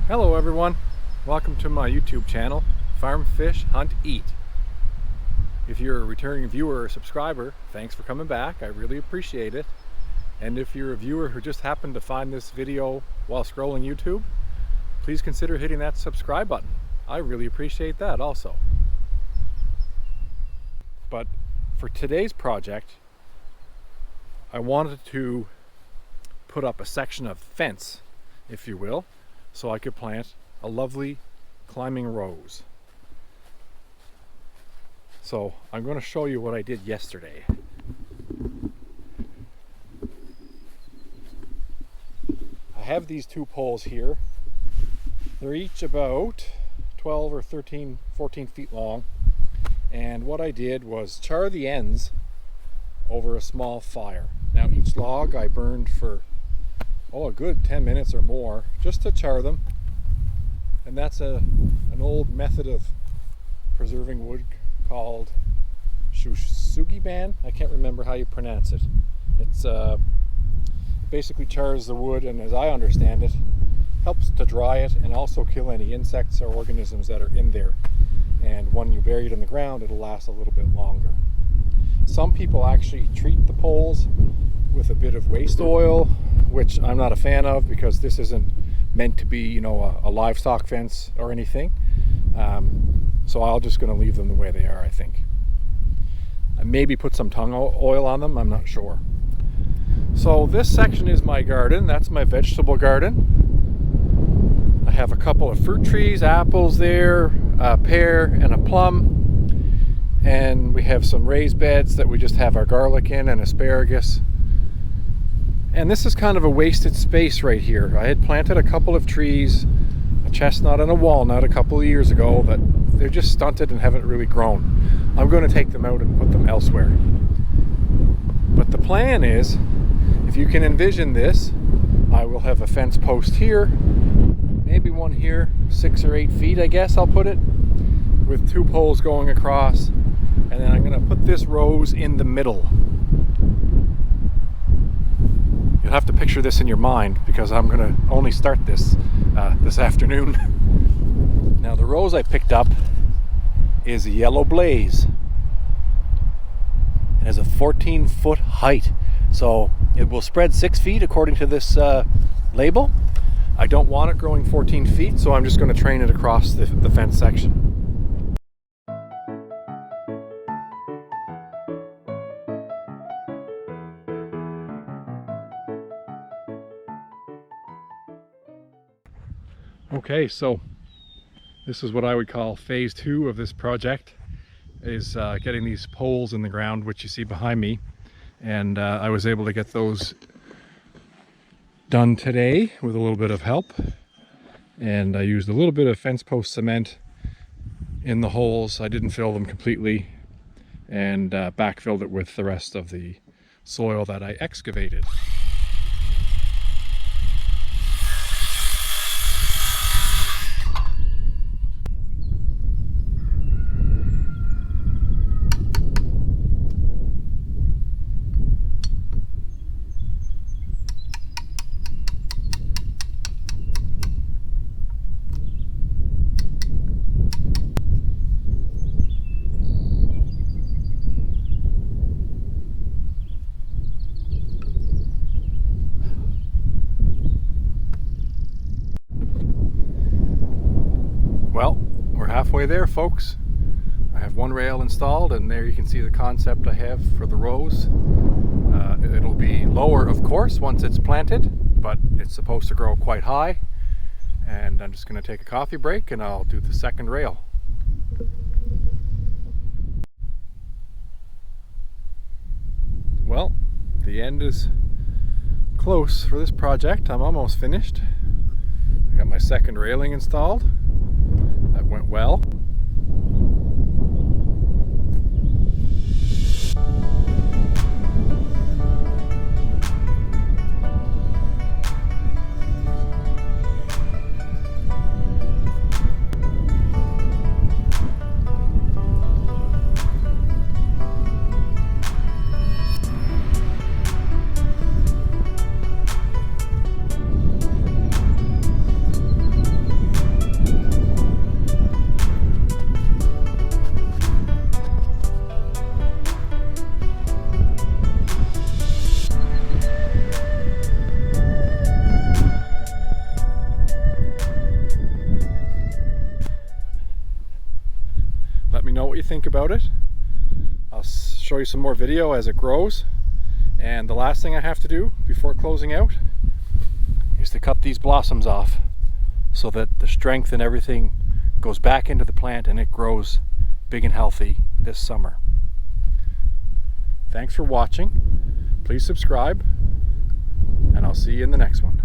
Hello everyone, welcome to my YouTube channel, Farm, Fish, Hunt, Eat. If you're a returning viewer or subscriber, thanks for coming back, I really appreciate it. And if you're a viewer who just happened to find this video while scrolling YouTube, please consider hitting that subscribe button. I really appreciate that also. But for today's project, I wanted to put up a section of fence, if you will, so I could plant a lovely climbing rose. So I'm going to show you what I did yesterday. I have these two poles here. They're each about 12 or 13, 14 feet long. And what I did was char the ends over a small fire. Now each log I burned for a good 10 minutes or more just to char them, and that's an old method of preserving wood called Shou Sugi Ban. I can't remember how you pronounce it. It's basically chars the wood, and as I understand it, helps to dry it and also kill any insects or organisms that are in there. And when you bury it in the ground, it'll last a little bit longer. Some people actually treat the poles with a bit of waste oil, which I'm not a fan of because this isn't meant to be, a livestock fence or anything. So I'm just going to leave them the way they are, I think. I maybe put some tung oil on them, I'm not sure. So this section is my garden. That's my vegetable garden. I have a couple of fruit trees, apples there, a pear and a plum. And we have some raised beds that we just have our garlic in and asparagus. And this is kind of a wasted space right here. I had planted a couple of trees, a chestnut and a walnut a couple of years ago, that they're just stunted and haven't really grown. I'm going to take them out and put them elsewhere. But the plan is, if you can envision this, I will have a fence post here, maybe one here, 6 or 8 feet I guess I'll put it, with two poles going across, and then I'm going to put this rose in the middle. You'll have to picture this in your mind because I'm going to only start this this afternoon. Now the rose I picked up is a yellow blaze. It has a 14-foot height, so it will spread 6 feet according to this label. I don't want it growing 14 feet, so I'm just going to train it across the fence section. Okay, so this is what I would call phase 2 of this project, is getting these poles in the ground, which you see behind me. And I was able to get those done today with a little bit of help. And I used a little bit of fence post cement in the holes. I didn't fill them completely, and backfilled it with the rest of the soil that I excavated. Well, we're halfway there, folks. I have one rail installed, and there you can see the concept I have for the rose. It'll be lower, of course, once it's planted, but it's supposed to grow quite high. And I'm just going to take a coffee break and I'll do the second rail. Well, the end is close for this project. I'm almost finished. I got my second railing installed. That went well. me know what you think about it. I'll show you some more video as it grows. And the last thing I have to do before closing out is to cut these blossoms off so that the strength and everything goes back into the plant and it grows big and healthy this summer. Thanks for watching. Please subscribe, and I'll see you in the next one.